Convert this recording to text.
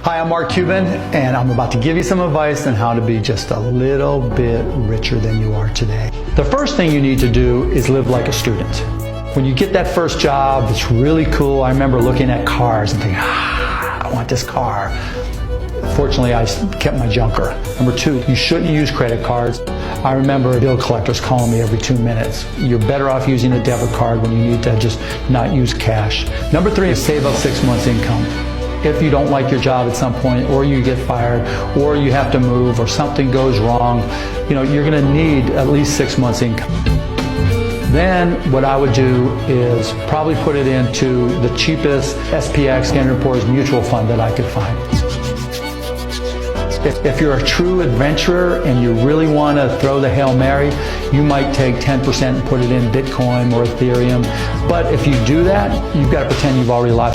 Hi, I'm Mark Cuban, and I'm about to give you some advice on how to be just a little bit richer than you are today. The first thing you need to do is live like a student. When you get that first job, it's really cool. I remember looking at cars and thinking, I want this car. Fortunately, I kept my junker. Number two, you shouldn't use credit cards. I remember bill collectors calling me every 2 minutes. You're better off using a debit card when you need to just not use cash. Number three is save up 6 months' income. If you don't like your job at some point, or you get fired, or you have to move, or something goes wrong, you're going to need at least 6 months' income. Then what I would do is probably put it into the cheapest SPX, Standard & Poor's mutual fund that I could find. If you're a true adventurer and you really want to throw the Hail Mary, you might take 10% and put it in Bitcoin or Ethereum. But if you do that, you've got to pretend you've already lost